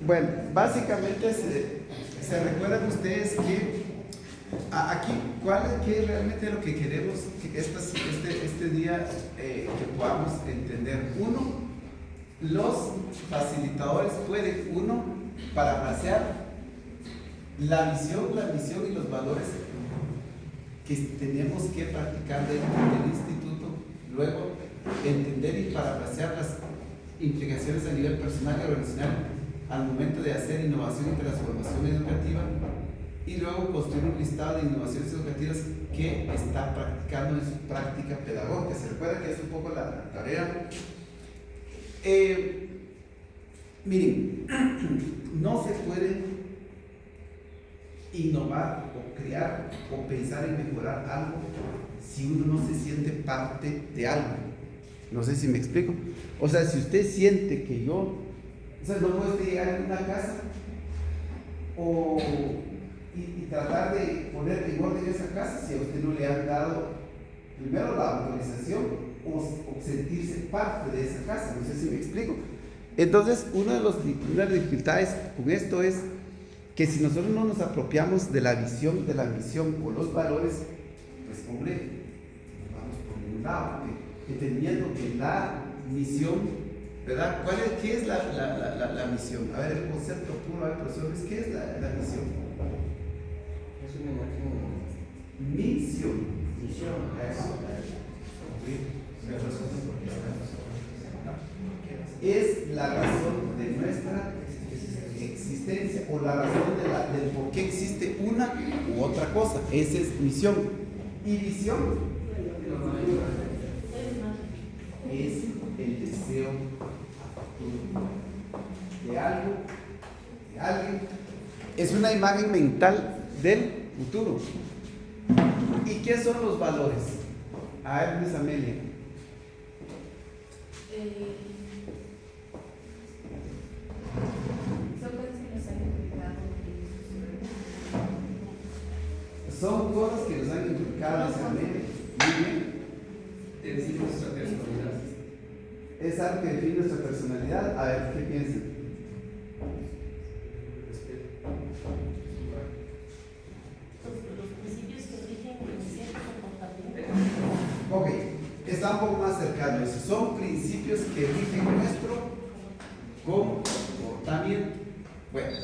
Bueno, básicamente se recuerdan ustedes que aquí, ¿qué es realmente lo que queremos que este día que podamos entender? Uno, los facilitadores pueden, parafrasear la visión y los valores que tenemos que practicar dentro del instituto, luego entender y parafrasear las implicaciones a nivel personal y organizacional al momento de hacer innovación y transformación educativa, y luego construir un listado de innovaciones educativas que está practicando en su práctica pedagógica. Se recuerda que es un poco la tarea. Miren, no se puede innovar o crear o pensar en mejorar algo si uno no se siente parte de algo. No sé si me explico. O sea, si usted siente que no puede llegar a una casa y tratar de poner en orden esa casa si a usted no le han dado primero la autorización o sentirse parte de esa casa. No sé si me explico. Entonces, una de las dificultades con esto es que si nosotros no nos apropiamos de la visión, de la misión o los valores, pues hombre, vamos por ningún lado, entendiendo que la misión, ¿verdad? ¿Qué es la misión? A ver, el concepto puro, a ver, profesores, ¿qué es la misión? Es una imagen. Misión. Eso. Es la razón de nuestra existencia o la razón del por qué existe una u otra cosa. Esa es misión. Y visión es el deseo de algo, de alguien. Es una imagen mental del futuro. ¿Y qué son los valores? A ver, Miss Amelia. Son cosas que nos han inculcado Miss Amelia. Muy bien. Define nuestra personalidad. Es algo que define nuestra personalidad. A ver, ¿qué piensan? Los principios que rigen el cierto comportamiento. Ok, está un poco más cercano. Esos son principios que rigen nuestro comportamiento. Bueno,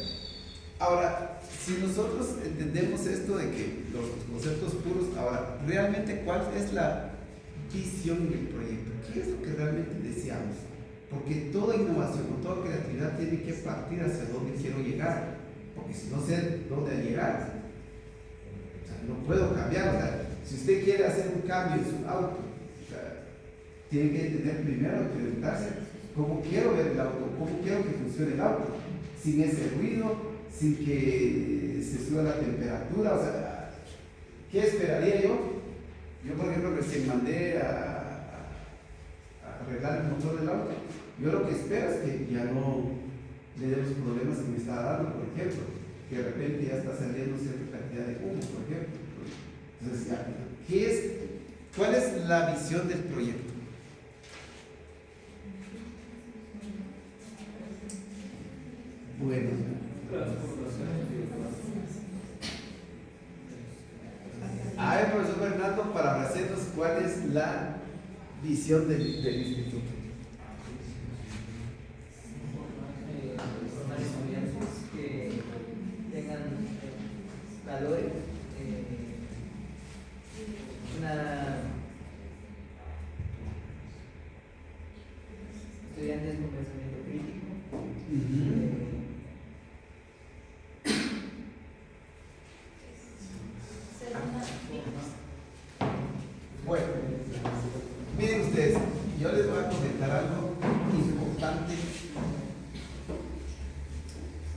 ahora, si nosotros entendemos esto de que los conceptos puros, ahora, realmente, ¿cuál es la visión del proyecto? ¿Qué es lo que realmente deseamos? Porque toda innovación o toda creatividad tiene que partir hacia dónde quiero llegar. Porque si no sé dónde llegar, o sea, no puedo cambiar. O sea, si usted quiere hacer un cambio en su auto, o sea, tiene que entender primero y preguntarse cómo quiero ver el auto, cómo quiero que funcione el auto, sin ese ruido, sin que se suba la temperatura. O sea, ¿qué esperaría yo? Yo, por ejemplo, recién mandé a arreglar el motor del auto. Yo lo que espero es que ya no le dé los problemas que me está dando, por ejemplo, que de repente ya está saliendo cierta cantidad de humo, por ejemplo. Entonces, ¿cuál es la visión del proyecto? Bueno, a ver, profesor Fernando, para hacernos cuál es la visión del instituto. Formar estudiantes que tengan valores, estudiantes con pensamiento crítico. Bueno, miren ustedes, yo les voy a comentar algo importante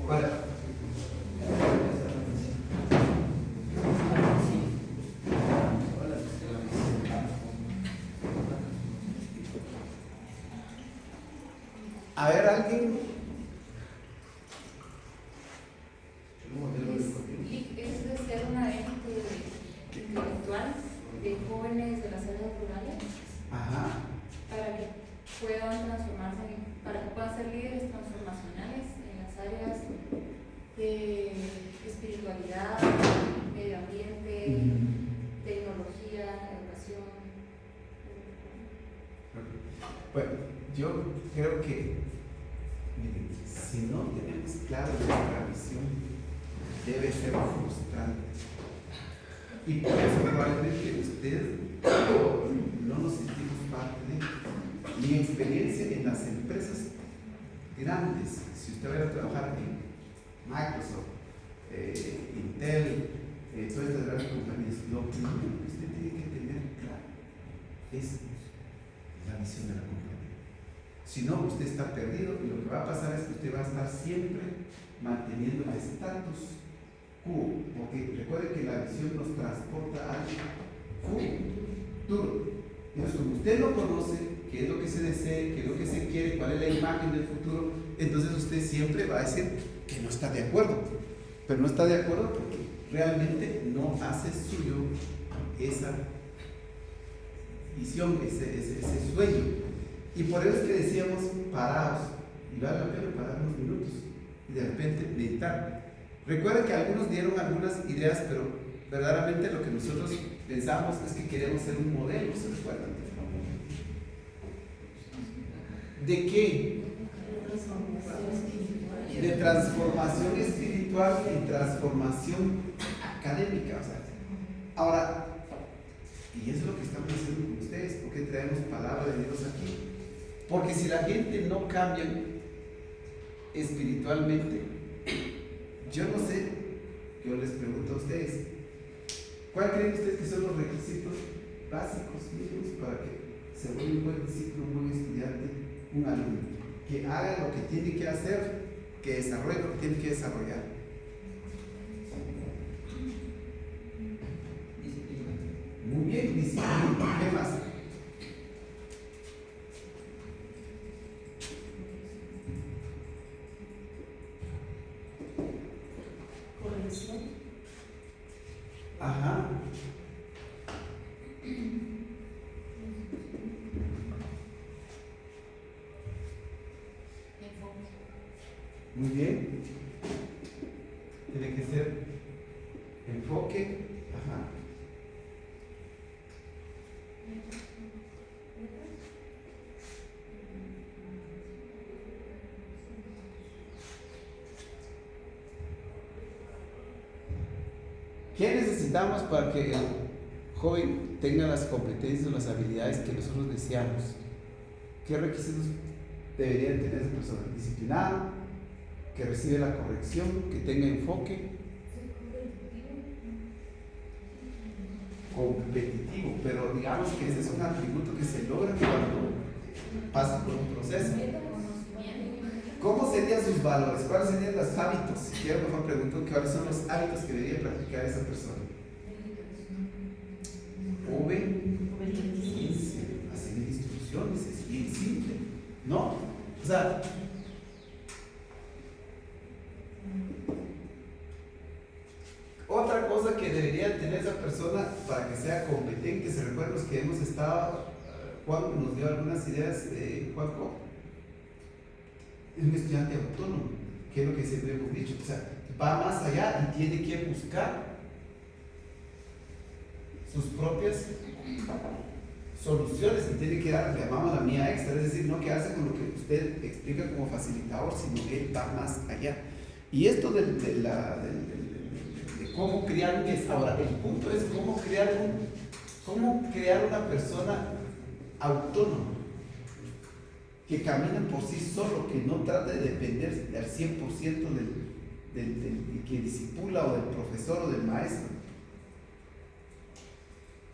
para a ver alguien. Es de ser una ente intelectual de jóvenes de las áreas rurales. Ajá. Para que puedan transformarse, para que puedan ser líderes transformacionales en las áreas de espiritualidad, medio ambiente, tecnología, educación. Bueno, yo creo que, miren, si no tenemos claro nuestra visión, debe ser frustrante. Y por eso probablemente usted no nos sentimos parte de. Mi experiencia en las empresas grandes, si usted va a trabajar en Microsoft, Intel, todas estas grandes compañías, lo primero que usted tiene que tener claro es la visión de la compañía. Si no, usted está perdido y lo que va a pasar es que usted va a estar siempre manteniendo el status quo, porque recuerde que la visión nos transporta al futuro. Entonces, como usted no conoce qué es lo que se desea, qué es lo que se quiere, cuál es la imagen del futuro, entonces usted siempre va a decir que no está de acuerdo, pero no está de acuerdo porque realmente no hace suyo esa visión, ese sueño. Y por eso es que decíamos parados, y vale la pena parar unos minutos y de repente meditar. Recuerden que algunos dieron algunas ideas, pero verdaderamente lo que nosotros pensamos es que queremos ser un modelo, ¿se recuerdan? ¿De qué? De transformación espiritual y transformación académica. O sea, ahora, y eso es lo que estamos haciendo con ustedes. ¿Por qué traemos palabra de Dios aquí? Porque si la gente no cambia espiritualmente, yo no sé, yo les pregunto a ustedes, ¿cuál creen ustedes que son los requisitos básicos mínimos para que se vuelva un buen discípulo, un buen estudiante, un alumno? Que haga lo que tiene que hacer, que desarrolle lo que tiene que desarrollar. Disciplina. Muy bien, disciplina. ¿Qué más? Corrección. Ajá. Muy bien. Tiene que ser enfoque. Ajá. ¿Qué necesitamos para que el joven tenga las competencias o las habilidades que nosotros deseamos? ¿Qué requisitos debería tener esa persona? Disciplinado, que recibe la corrección, que tenga enfoque, competitivo, pero digamos que ese es un atributo que se logra cuando pasa por un proceso. ¿Cómo serían sus valores? ¿Cuáles serían los hábitos? Si quiero, mejor pregunto cuáles son los hábitos que debería practicar esa persona. Obediencia, hacer instrucciones, es bien simple, ¿no? O sea, otra cosa que debería tener esa persona para que sea competente, se recuerdan los que hemos estado, Juan nos dio algunas ideas, Juanjo, es un estudiante autónomo, que es lo que siempre hemos dicho, o sea, va más allá y tiene que buscar sus propias soluciones y tiene que dar, le llamamos la mía extra, es decir, no quedarse con lo que usted explica como facilitador, sino que él va más allá. Y esto de cómo criar un es, ahora el punto es cómo crear una persona autónoma, que camina por sí solo, que no trate de depender al 100% del que discipula o del profesor o del maestro.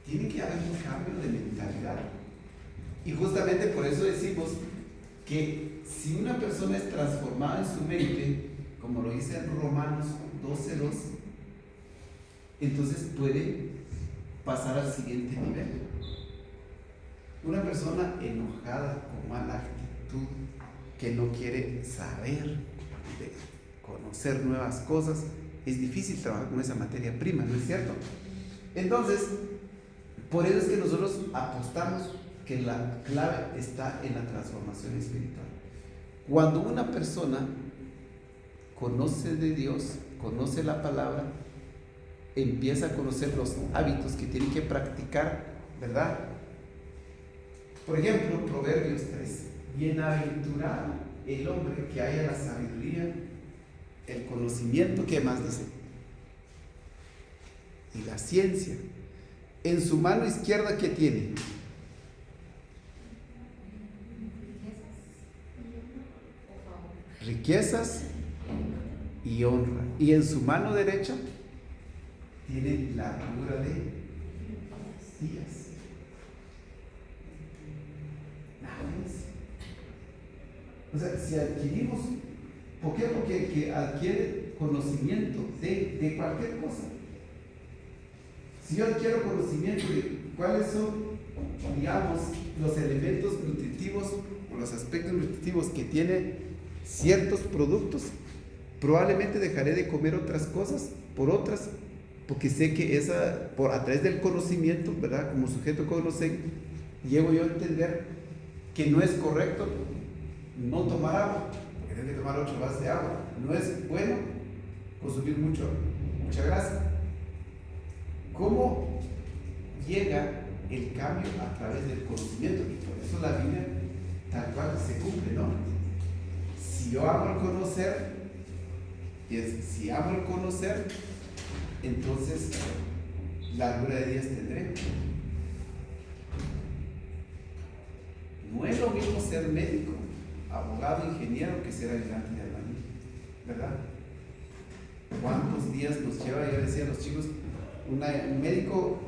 Tiene que haber un cambio de mentalidad. Y justamente por eso decimos que si una persona es transformada en su mente, como lo dice en Romanos 12:2, entonces puede pasar al siguiente nivel. Una persona enojada, con mala actitud, que no quiere saber, conocer nuevas cosas, es difícil trabajar con esa materia prima, ¿no es cierto? Entonces, por eso es que nosotros apostamos que la clave está en la transformación espiritual. Cuando una persona conoce de Dios, conoce la palabra, empieza a conocer los hábitos que tiene que practicar, ¿verdad? Por ejemplo, Proverbios 3. Bienaventurado el hombre que haya la sabiduría, el conocimiento, ¿qué más dice? Y la ciencia. En su mano izquierda, ¿qué tiene? Riquezas y honra. Y en su mano derecha tiene la largura de días. O sea, si adquirimos, ¿por qué? Porque el que adquiere conocimiento de cualquier cosa. Si yo adquiero conocimiento de cuáles son, digamos, los elementos nutritivos o los aspectos nutritivos que tienen ciertos productos, probablemente dejaré de comer otras cosas por otras, porque sé que a través del conocimiento, ¿verdad? Como sujeto conocente, llego yo a entender que no es correcto no tomar agua, porque tengo que tomar 8 vasos de agua. No es bueno consumir mucha grasa. ¿Cómo llega el cambio? A través del conocimiento, y por eso la Biblia tal cual se cumple, ¿no? Si yo amo el conocer, si amo el conocer, entonces largura de días tendré. No es lo mismo ser médico, abogado, ingeniero, que ser ayudante de albañil, ¿verdad? ¿Cuántos días nos lleva? Yo decía a los chicos, un médico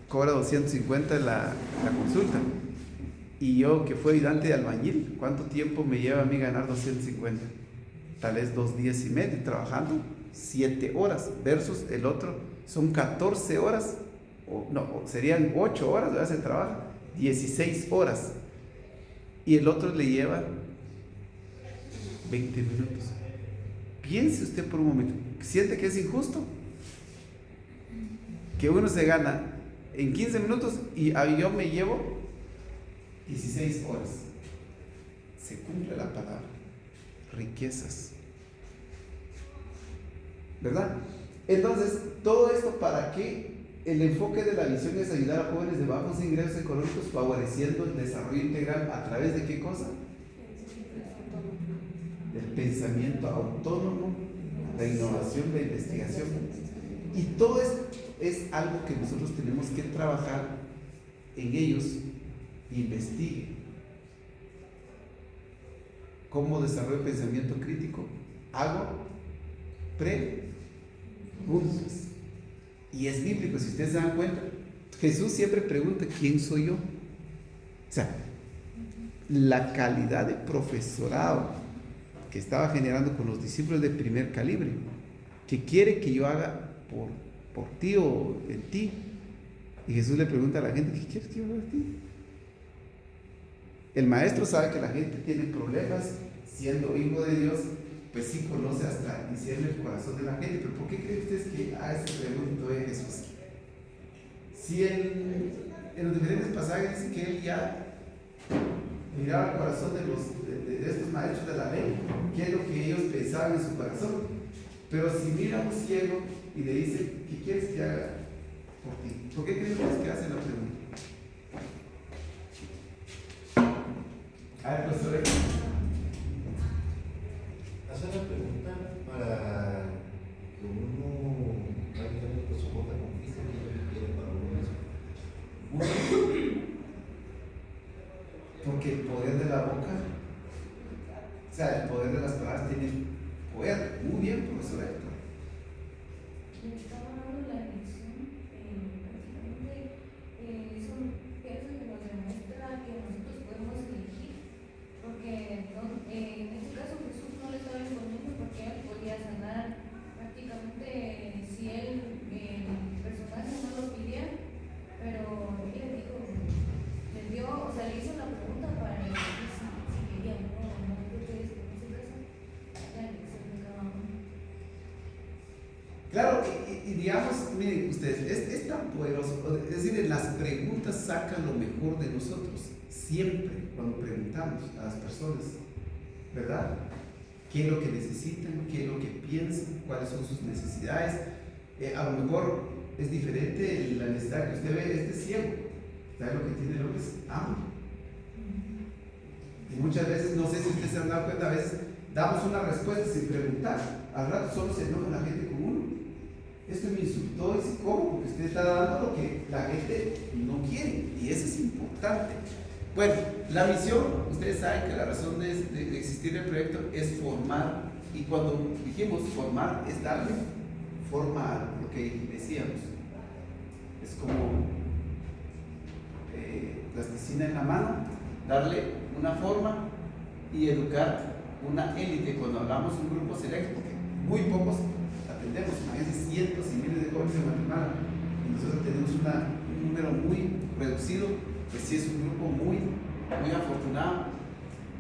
cobra 250 la consulta, y yo, que fui ayudante de albañil, ¿cuánto tiempo me lleva a mí ganar 250? Tal vez 2 días y medio trabajando 7 horas, versus el otro son 14 horas, serían 8 horas, ¿verdad? Se trabaja 16 horas, y el otro le lleva 20 minutos. Piense usted por un momento, ¿siente que es injusto? Que uno se gana en 15 minutos y yo me llevo 16 horas. Se cumple la palabra. Riquezas, ¿verdad? Entonces, todo esto, ¿para qué? El enfoque de la visión es ayudar a jóvenes de bajos ingresos económicos, favoreciendo el desarrollo integral a través de ¿qué cosa? Del pensamiento autónomo, la innovación, la investigación. Y todo esto es algo que nosotros tenemos que trabajar en ellos. Investigue. ¿Cómo desarrollo pensamiento crítico? Hago preguntas. Y es bíblico, si ustedes se dan cuenta, Jesús siempre pregunta: ¿quién soy yo? O sea, la calidad de profesorado que estaba generando con los discípulos de primer calibre, que quiere que yo haga por ti o en ti. Y Jesús le pregunta a la gente: ¿qué quieres que yo haga de ti? El maestro sabe que la gente tiene problemas, siendo hijo de Dios, pues sí conoce hasta discierne el corazón de la gente. Pero ¿por qué creen ustedes que ese pregunto de Jesús? Si en los diferentes pasajes dice que él ya miraba el corazón de estos maestros de la ley, qué es lo que ellos pensaban en su corazón. Pero si mira a un ciego y le dice: ¿qué quieres que haga por ti? ¿Por qué creen ustedes que hacen la pregunta? A ver, profesor, hacer la pregunta para que uno prácticamente su boca conquiste que uno quiere para uno mismo. Porque el poder de la boca, o sea, el poder de las palabras tiene poder. Muy bien, profesor Héctor. Estaba dando la lección, prácticamente eso pienso que nos demuestra que nosotros podemos elegir, porque en este caso Jesús no le estaba imponiendo, porque él podía sanar prácticamente si el personaje no lo pidiera, pero él le dijo, le dio, o sea, le hizo la pregunta para elegir si quería o no. Creo que es en ese caso la elección de cada uno. Claro, y digamos, miren ustedes, es tan poderoso, es decir, las preguntas sacan lo mejor de nosotros, siempre cuando preguntamos a las personas, ¿verdad? qué es lo que necesitan, qué es lo que piensan, cuáles son sus necesidades. A lo mejor es diferente la necesidad que usted ve, este ciego. ¿Sabe lo que tiene el hombre? Es hambre. Y muchas veces, no sé si ustedes se han dado cuenta, a veces damos una respuesta sin preguntar. Al rato solo se enoja la gente con uno. Esto me insultó, dice, ¿cómo? Porque usted está dando lo que la gente no quiere. Y eso es importante. Bueno, la misión, ustedes saben que la razón de existir el proyecto es formar. Y cuando dijimos formar, es darle forma a lo que decíamos. Es como plasticina en la mano, darle una forma y educar una élite. Cuando hablamos de un grupo selecto, porque muy pocos atendemos, imagínense cientos y miles de jóvenes en Guatemala, y nosotros tenemos un número muy reducido, pues sí es un grupo muy afortunado,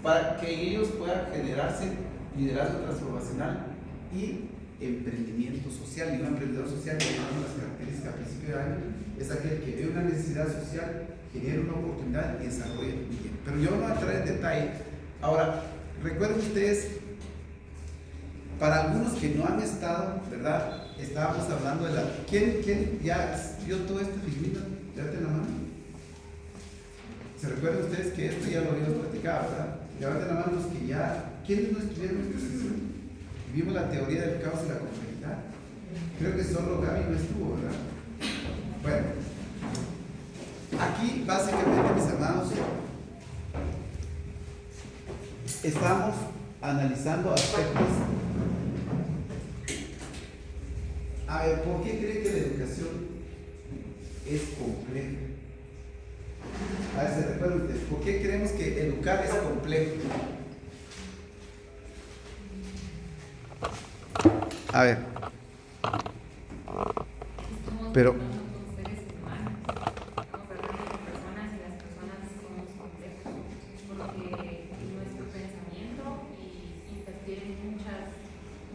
para que ellos puedan generarse liderazgo transformacional y emprendimiento social. Y un emprendedor social, que una de las características a principio de año, es aquel que ve una necesidad social, genera una oportunidad y desarrolla el proyecto. Pero yo no voy a entrar en detalle. Ahora, recuerden ustedes, para algunos que no han estado, ¿verdad? Estábamos hablando de la... ¿Quién ya vio toda esta figurita? Levante la mano. ¿Se recuerdan ustedes que esto ya lo habíamos platicado, verdad? Levanten la mano los que ya... ¿Quiénes no estuvieron en esta sesión? Vimos la teoría del caos y la complejidad. Creo que solo Gaby no estuvo, ¿verdad? Bueno, aquí básicamente, mis amados, estamos analizando aspectos. A ver, ¿por qué creen que la educación es compleja? A ver, ¿se recuerdan ustedes? ¿Por qué creemos que educar es complejo? A ver. Pero seres humanos, estamos hablando de personas y las personas somos complejos, porque nuestro pensamiento interfiere en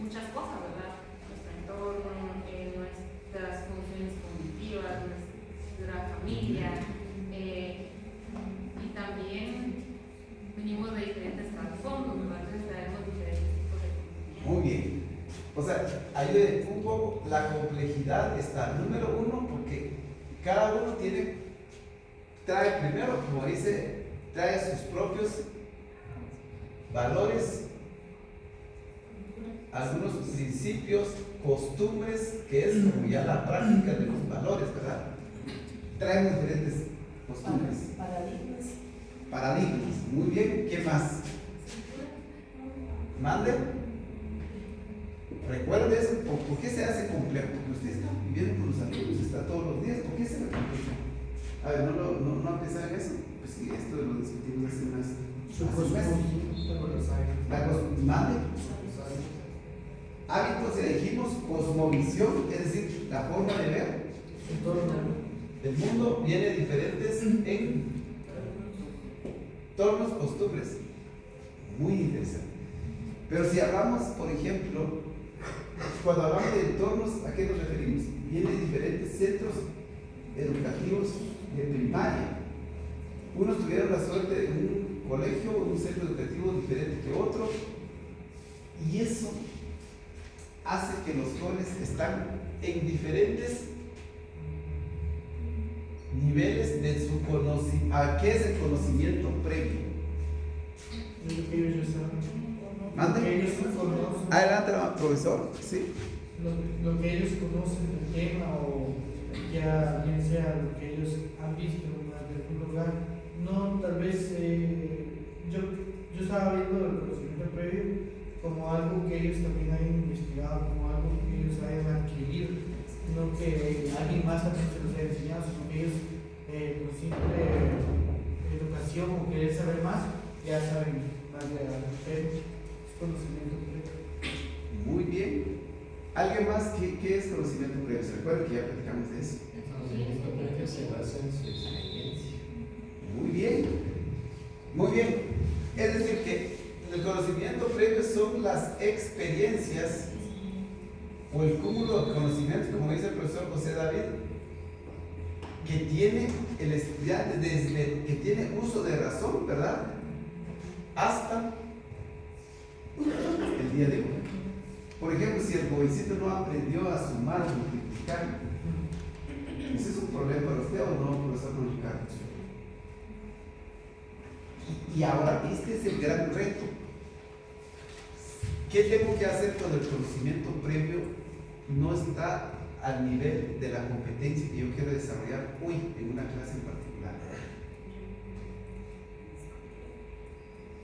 muchas cosas, ¿verdad? Nuestro entorno, nuestras funciones cognitivas, nuestra familia, y también venimos de diferentes trasfondos, ¿verdad? Entonces traemos diferentes tipos de conocimiento. muy bien. O sea, ayude un poco, la complejidad está, número uno, porque cada uno trae primero, como dice, trae sus propios valores, algunos principios, costumbres, que es como ya la práctica de los valores, ¿verdad? Traemos diferentes costumbres, paradigmas, muy bien, ¿qué más? ¿Mande? Recuerde eso, ¿por qué se hace complejo? Porque usted está viviendo con los amigos, está todos los días, ¿por qué se ve complejo? A ver, ¿no ha pensado en eso? Pues sí, esto lo discutimos hace unas ¿mande? Hábitos, ya dijimos, cosmovisión, es decir, la forma de ver el mundo viene diferentes entornos, costumbres. Muy interesante. Pero si hablamos, por ejemplo, cuando hablamos de entornos, ¿a qué nos referimos? Vienen diferentes centros educativos de primaria. Unos tuvieron la suerte de un colegio o un centro educativo diferente que otro, y eso hace que los jóvenes están en diferentes niveles de su conocimiento. ¿A qué es el conocimiento previo? ¿Mande? Adelante, profesor. Sí. Lo que ellos conocen del tema, o ya bien sea lo que ellos han visto en algún lugar. No, tal vez yo estaba viendo el conocimiento previo como algo que ellos también hayan investigado, como algo que ellos hayan adquirido, no que alguien más también se los haya enseñado, sino que ellos por simple educación o querer saber más, ya saben más de algo. Es conocimiento previo. Muy bien. ¿Alguien más? ¿Qué es conocimiento previo? ¿Se recuerdan que ya platicamos de eso? El conocimiento previo se basa en su experiencia. Muy bien. Muy bien. Es decir, que el conocimiento previo son las experiencias o el cúmulo de conocimientos, como dice el profesor José David, que tiene el estudiante desde que tiene uso de razón, ¿verdad? Hasta el día ya digo, por ejemplo, si el jovencito no aprendió a sumar o multiplicar, ¿ese es un problema para usted o no, profesor Carlos? Y ahora, este es el gran reto. ¿Qué tengo que hacer cuando el conocimiento previo no está al nivel de la competencia que yo quiero desarrollar hoy en una clase en particular?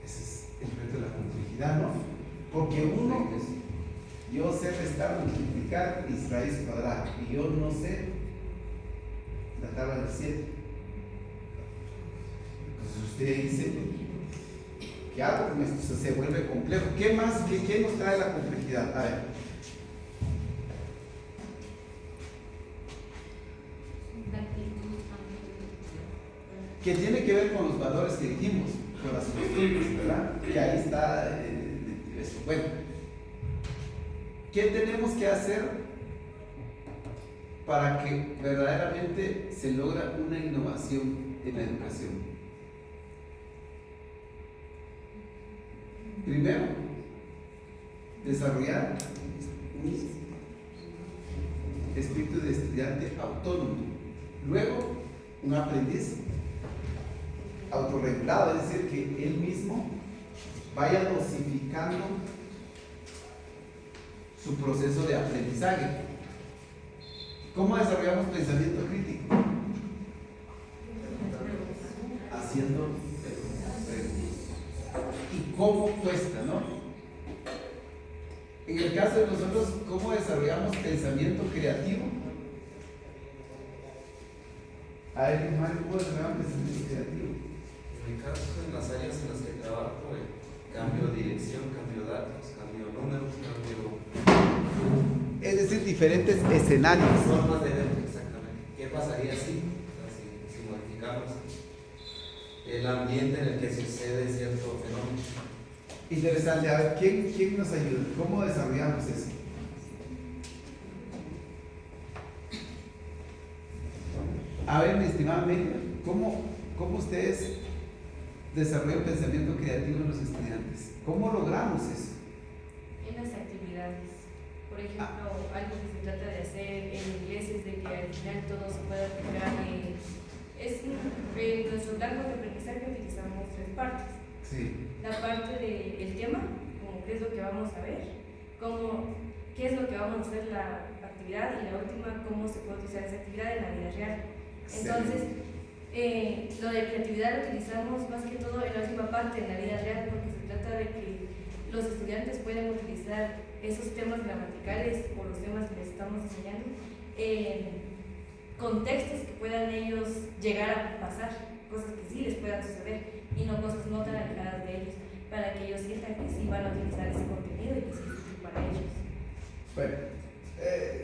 Ese es el reto de la complejidad, ¿no? Porque uno, yo sé restar, multiplicar y raíz cuadrada, y yo no sé la tabla del 7. Entonces usted dice, ¿qué hago con esto? O sea, se vuelve complejo. ¿Qué más? ¿Qué nos trae la complejidad? A ver. Que tiene que ver con los valores que dijimos, con las costumbres, ¿verdad? Que ahí está eso. Bueno, ¿qué tenemos que hacer para que verdaderamente se logra una innovación en la educación? Primero, desarrollar un espíritu de estudiante autónomo. Luego, un aprendiz autorregulado, es decir, que él mismo vaya dosificando su proceso de aprendizaje. ¿Cómo desarrollamos pensamiento crítico? Haciendo preguntas. ¿Y cómo cuesta, no? En el caso de nosotros, ¿cómo desarrollamos pensamiento creativo? A ver, Mario, ¿cómo desarrollamos pensamiento creativo? En mi caso, en las áreas en las que trabajo, cambio de dirección, cambio de datos, cambio de números, cambio... Es decir, diferentes escenarios. Formas de ver, exactamente. ¿Qué pasaría si modificamos el ambiente en el que sucede cierto fenómeno? Interesante. A ver, ¿quién nos ayuda? ¿Cómo desarrollamos eso? A ver, mi estimada Amelia, ¿cómo ustedes desarrollan pensamiento creativo en los estudiantes? ¿Cómo logramos eso? En las actividades. Por ejemplo, algo que se trata de hacer en inglés es de que al final todo se pueda aplicar. En nuestro largo de aprendizaje utilizamos 3 partes. Sí. La parte del tema, como qué es lo que vamos a ver, qué es lo que vamos a hacer la actividad, y la última, cómo se puede utilizar esa actividad en la vida real. Entonces, lo de creatividad lo utilizamos más que todo en la última parte, en la vida real, porque se trata de que los estudiantes pueden utilizar esos temas gramaticales o los temas que les estamos enseñando en contextos que puedan ellos llegar a pasar, cosas que sí les puedan suceder y no cosas no tan alejadas de ellos, para que ellos sientan que sí van a utilizar ese contenido y que sí es útil para ellos. Bueno,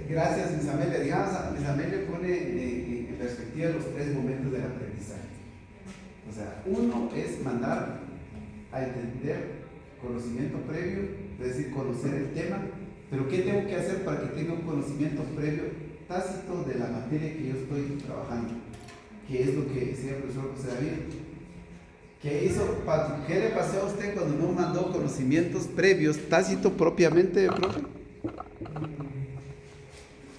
gracias, Miss Amelia. Digamos, Miss Amelia pone en perspectiva los 3 momentos del aprendizaje. O sea, uno es mandar a entender conocimiento previo, es decir, conocer el tema, pero ¿qué tengo que hacer para que tenga un conocimiento previo tácito de la materia que yo estoy trabajando? Que es lo que decía el profesor José David. ¿Qué le pasó a usted cuando no mandó conocimientos previos tácito propiamente, profe?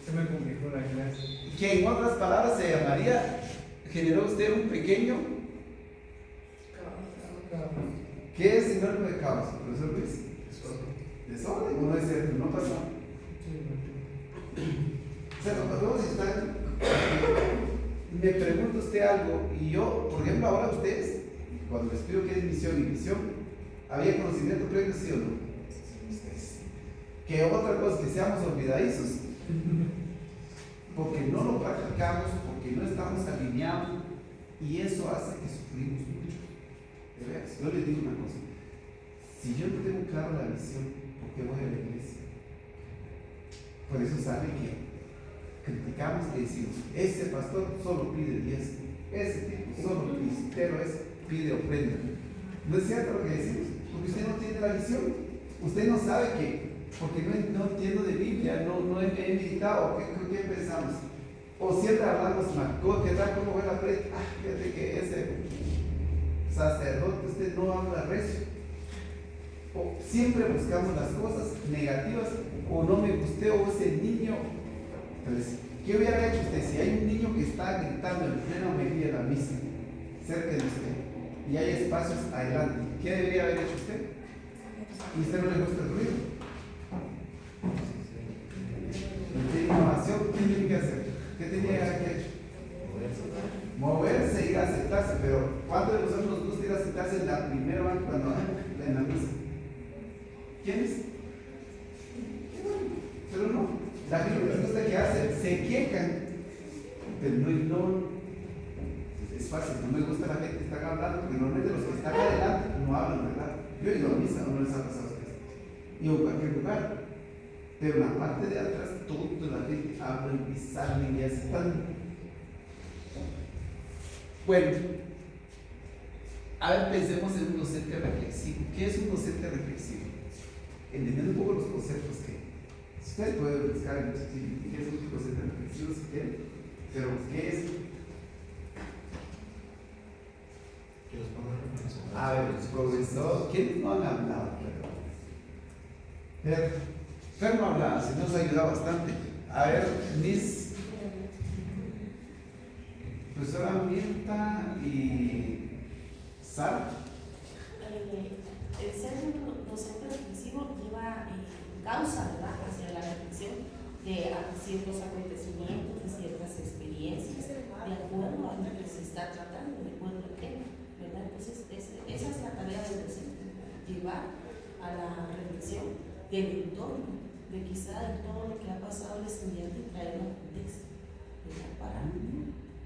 Se me complicó la clase. Que en otras palabras se llamaría, generó usted un pequeño, ¿qué es sinónimo de caos, profesor Luis? Desorden, no es cierto, no pasó. O sea, los dos están. Me pregunta usted algo, y yo, por ejemplo, ahora ustedes, cuando les pido qué es misión y visión, ¿había conocimiento previo, sí o no? Ustedes. Que otra cosa, que seamos olvidadizos, porque no lo practicamos, porque no estamos alineados, y eso hace que sufrimos mucho. De veras, yo les digo una cosa: si yo no tengo claro la visión, ¿por qué voy a la iglesia? Por eso sale que criticamos y decimos, ese pastor solo pide 10, ese tipo solo pide ofrenda. ¿No es cierto lo que decimos? Porque usted no tiene la visión, usted no sabe que, porque no entiendo de Biblia, no he meditado, ¿qué pensamos? O siempre hablamos, ¿qué tal? ¿Cómo fue la prédica? Fíjate que ese sacerdote, usted no habla recio. O siempre buscamos las cosas negativas, o no me gusté, o ese niño. Entonces, ¿qué hubiera hecho usted si hay un niño que está gritando en plena homilía de la misa, cerca de usted, y hay espacios adelante? ¿Qué debería haber hecho usted? ¿Y usted no le gusta el ruido? ¿Qué innovación? ¿Qué tiene que hacer? ¿Qué tenía que haber hecho? Moverse, ir a sentarse, pero ¿cuántos de nosotros nos gusta ir a sentarse en la primera hora cuando en la misa? ¿Quiénes? Pero no, la gente les gusta quedarse, se quejan, pero no, es fácil, no me gusta la gente que está hablando, porque normalmente los que están adelante no hablan, ¿verdad? Yo he ido a misa, no les ha pasado a ustedes, y en cualquier lugar, pero en la parte de atrás, toda la gente habla y salen y así están. Bueno, a ver, pensemos en un docente reflexivo. ¿Qué es un docente reflexivo? Entendiendo un poco los conceptos que ustedes pueden buscar en ChatGPT, ¿qué es un docente reflexivo si quieren? Pero, ¿qué es? Que los pongan a reflexionar. A ver, profesor, ¿quiénes no han hablado? Fer no hablaba, si nos ha ayudado bastante. A ver, Miss profesora Mirta y Sara. El ser un docente reflexivo lleva causa, ¿verdad?, hacia la reflexión de ciertos acontecimientos, de ciertas experiencias, de acuerdo a lo que se está tratando, de acuerdo al tema, ¿verdad? Entonces, esa es la tarea del docente, llevar a la reflexión del entorno, de quizá de todo lo que ha pasado al estudiante y traerlo al contexto, ¿verdad?, para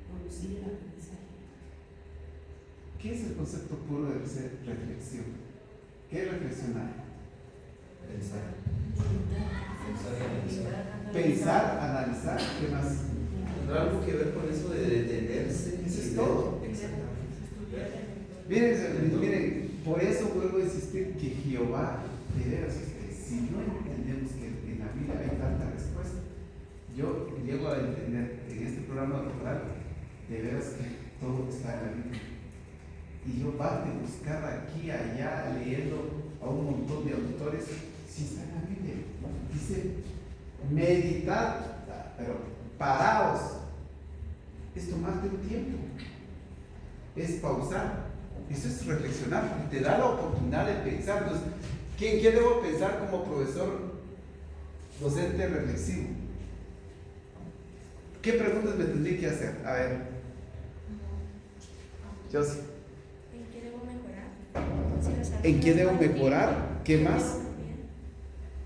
producir el aprendizaje. ¿Qué es el concepto puro de ser reflexión? ¿Qué es reflexionar? Pensar. Pensar, analizar, ¿qué más? ¿Tendrá algo que ver con eso de detenerse? Eso es todo. Exactamente. Miren, por eso vuelvo a insistir que Jehová, de veras, si no entendemos que en la vida hay tanta respuesta, yo llego a entender en este programa doctoral, de veras que todo está en la Biblia. Y yo parte de buscar aquí, allá, leyendo a un montón de autores, si está en la Biblia. Dice, meditad, pero paraos, es tomarte un tiempo, es pausar, eso es reflexionar, te da la oportunidad de pensar. Entonces, ¿qué debo pensar como profesor docente reflexivo? ¿Qué preguntas me tendría que hacer? A ver, yo sí. ¿En qué debo mejorar? ¿En qué debo mejorar? ¿Qué más?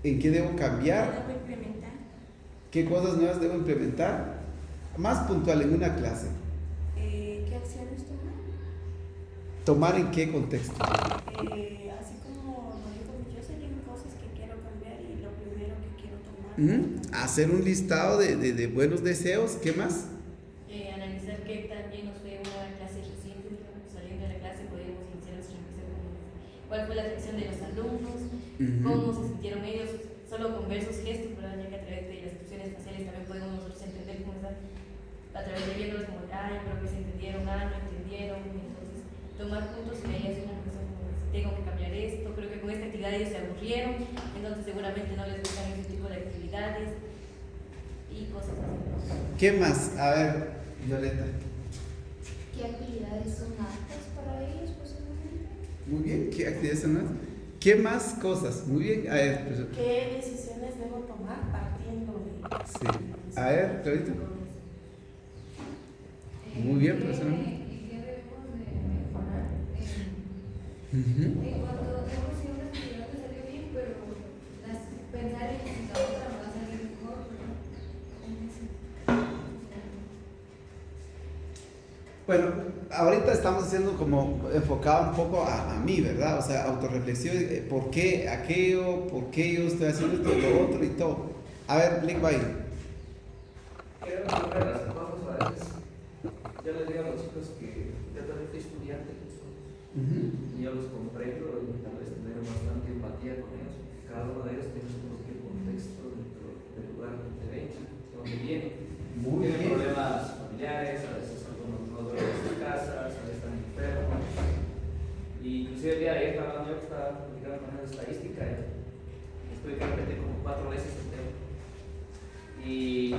¿En qué debo cambiar? ¿Qué debo implementar? ¿Qué cosas nuevas debo implementar? Más puntual en una clase. ¿Qué acciones tomar? ¿Tomar en qué contexto? Así como lo dijo yo, serían cosas que quiero cambiar y lo primero que quiero tomar. Hacer un listado de buenos deseos. ¿Qué más? Analizar qué también nos fue una clase reciente, digamos, saliendo de la clase podemos iniciar nuestra reflexión con cuál fue la reacción de los alumnos, cómo se sintieron ellos, solo con ver sus gestos, ¿verdad? Ya que a través de las expresiones faciales también podemos nosotros entender cómo están, a través de viéndolos como, ay, creo que se entendieron, no entendieron, entonces tomar puntos y ahí hacer una reflexión como, si tengo que cambiar esto, creo que con esta actividad ellos se aburrieron, entonces seguramente no les gustan ese tipo de actividades y cosas así. ¿Qué más? A ver, Violeta. ¿Qué actividades son aptas para ellos posiblemente? Muy bien, ¿qué actividades son más? ¿Qué más cosas? Muy bien, a ver, pues, ¿Qué decisiones debo tomar partiendo de...? sí. A ver, Clarita. Muy bien, profesora. ¿Y qué debemos de mejorar? Ujú. En cuanto hemos sido una actividad que salió bien, pero pensar en que la otra va a salir mejor, ¿verdad? Bueno, ahorita estamos haciendo como enfocado un poco a mí, ¿verdad? O sea, autorreflexión, ¿por qué aquello? ¿Por qué yo estoy haciendo esto, lo otro y todo? A ver, Lick Byron. Creo que una de las cosas a veces, yo les digo a los chicos que yo también fui estudiante, y yo los comprendo y tal vez tener bastante empatía con ellos, porque cada uno de ellos tiene su propio contexto dentro del lugar donde ven, donde vienen. Muy Tienen bien. problemas familiares, a veces algunos no duermen en sus casas, a veces están enfermos. Y inclusive el día de ayer estaba hablando yo que estaba aplicando con estadística, estuve que repetir como 4 veces el tema. Y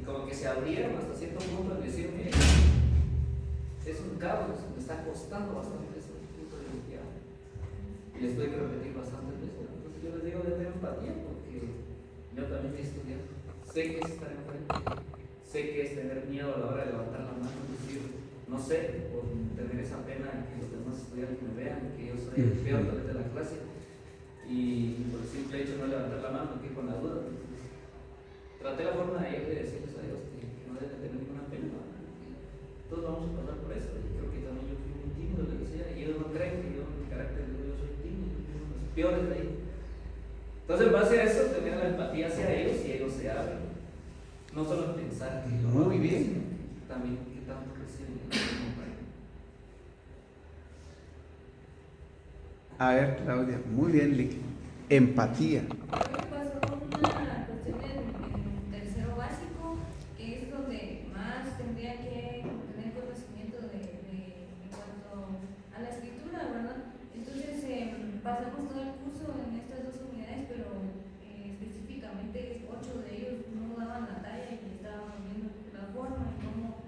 como que se abrieron hasta cierto punto al decir, mire, es un caos, me está costando bastante ese punto de limpiar. Y les tuve que repetir bastantes veces. Entonces yo les digo de tener empatía porque yo también he estudiado. Sé que es estar enfrente, sé que es tener miedo a la hora de levantar la mano, es decir, no sé, o tener esa pena que los demás estudiantes me vean, que yo soy el peor talento de la clase. Y por el simple hecho de no levantar la mano, que con la duda. Entonces, traté la forma de decirles a Dios que no deben tener ninguna pena, que todos vamos a pasar por eso. Y creo que también yo fui muy tímido, les decía, y ellos no creen que yo, mi carácter, yo soy tímido, yo soy los peores de ahí. Entonces, en base a eso, tener la empatía hacia ellos y ellos se abren. No solo pensar que yo muy bien, también que tanto reciben y no comprenden. a ver, Claudia, muy bien, Lick. Empatía. A mí me pasó una cuestión en tercero básico, que es donde más tendría que tener conocimiento en cuanto a la escritura, ¿verdad? Entonces pasamos todo el curso en estas 2 unidades, pero específicamente 8 de ellos no daban la talla y estábamos viendo la forma y cómo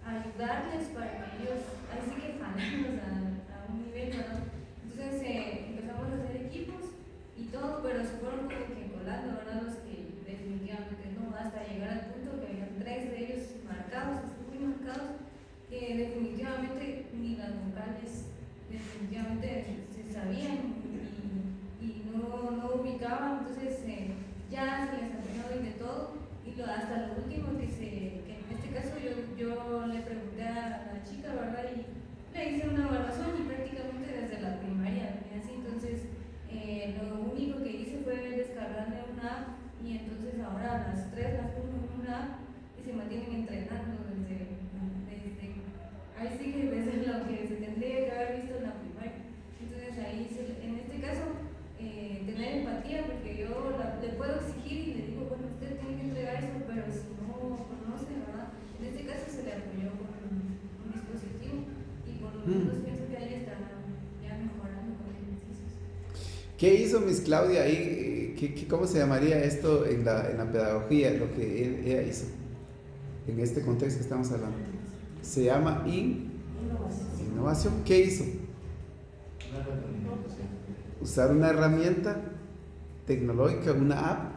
ayudarles para que ellos, ahí sí que jalarlos a un nivel, ¿verdad? Entonces empezamos a hacer equipos y todo, pero se fueron como que colando, ¿verdad? Los que definitivamente no, hasta llegar al punto que habían 3 de ellos marcados, así muy marcados, que definitivamente ni las vocales definitivamente se sabían y no ubicaban, entonces ya se les aprendió y de todo, y hasta lo último que en este caso yo le pregunté a la chica, ¿verdad? Y le hice una evaluación y prácticamente desde la primaria, y así, entonces lo único que hice fue descargarle una app y entonces ahora las 3 las pongo en una app y se mantienen entrenando desde ahí sí que desde lo que se tendría que haber visto en la primaria. Entonces ahí en este caso tener empatía, porque yo le puedo exigir y le digo, bueno, usted tiene que entregar eso, pero si no conoce, ¿verdad? En este caso se le apoyó con un dispositivo y por lo menos pienso que ahí está ya mejorando con ejercicios. ¿Qué hizo Miss Claudia ahí? ¿Cómo se llamaría esto en la pedagogía, lo que ella hizo? En este contexto que estamos hablando. Se llama innovación. ¿Qué hizo? Usar una herramienta tecnológica, una app,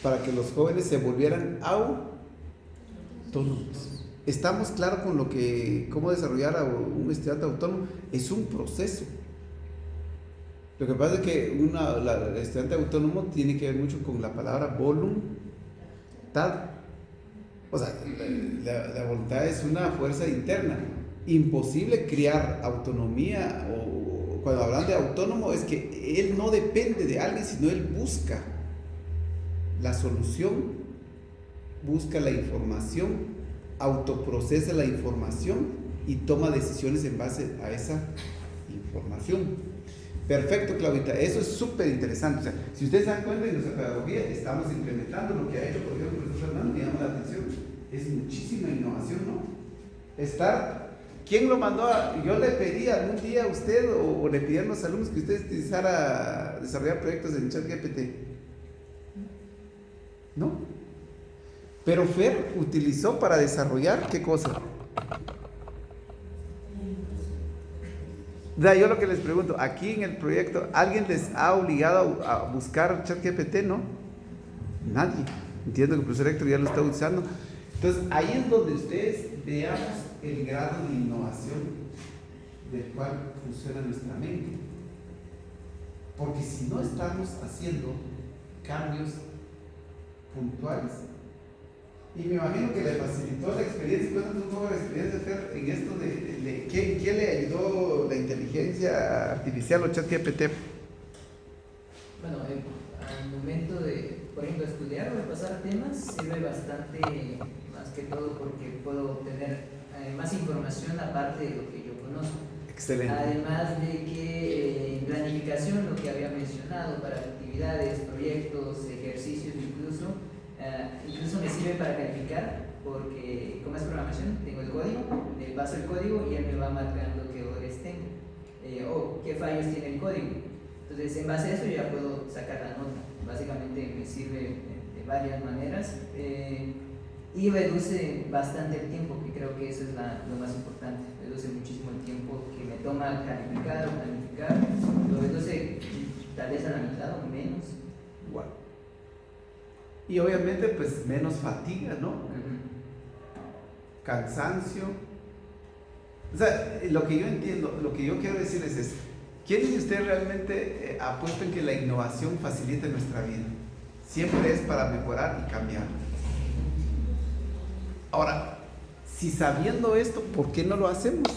para que los jóvenes se volvieran autónomos. Estamos claros con cómo desarrollar a un estudiante autónomo. Es un proceso. Lo que pasa es que el estudiante autónomo tiene que ver mucho con la palabra voluntad. O sea, la voluntad es una fuerza interna. Imposible crear autonomía, o cuando hablan de autónomo es que él no depende de alguien, sino él busca la solución, busca la información, autoprocesa la información y toma decisiones en base a esa información. Perfecto, Claudita, eso es súper interesante. O sea, si ustedes se dan cuenta, en nuestra pedagogía estamos implementando lo que ha hecho, por ejemplo, el profesor Fernando, me llama la atención, es muchísima innovación, ¿no? ¿Quién lo mandó yo le pedí algún día a usted o le pedí a los alumnos que ustedes utilizara desarrollar proyectos en ChatGPT? ¿No? Pero Fer utilizó para desarrollar, ¿qué cosa? Yo lo que les pregunto, aquí en el proyecto, ¿alguien les ha obligado a buscar ChatGPT? ¿No? Nadie. Entiendo que el profesor Héctor ya lo está usando. Entonces, ahí es donde ustedes veamos el grado de innovación del cual funciona nuestra mente. Porque si no estamos haciendo cambios puntuales, y me imagino que le facilitó la experiencia. Cuéntanos un poco la experiencia de Fer en esto de ¿quién le ayudó la inteligencia artificial o ChatGPT? Bueno, al momento de, por ejemplo, estudiar o repasar temas, sirve bastante, más que todo porque puedo obtener más información aparte de lo que yo conozco. Excelente. Además de que en planificación, lo que había mencionado, para actividades, proyectos, ejercicios, incluso me sirve para calificar porque como es programación, tengo el código, le paso el código y él me va marcando qué errores tengo o qué fallos tiene el código. Entonces, en base a eso, yo ya puedo sacar la nota. Básicamente me sirve de varias maneras y reduce bastante el tiempo, que creo que eso es lo más importante. Reduce muchísimo el tiempo que me toma calificar o planificar, lo reduce tal vez a la mitad o menos. Igual. Y obviamente, pues menos fatiga, ¿no? Cansancio. O sea, lo que yo entiendo, lo que yo quiero decirles es: ¿quiénes de ustedes realmente apuestan que la innovación facilite nuestra vida? Siempre es para mejorar y cambiar. Ahora, si sabiendo esto, ¿por qué no lo hacemos?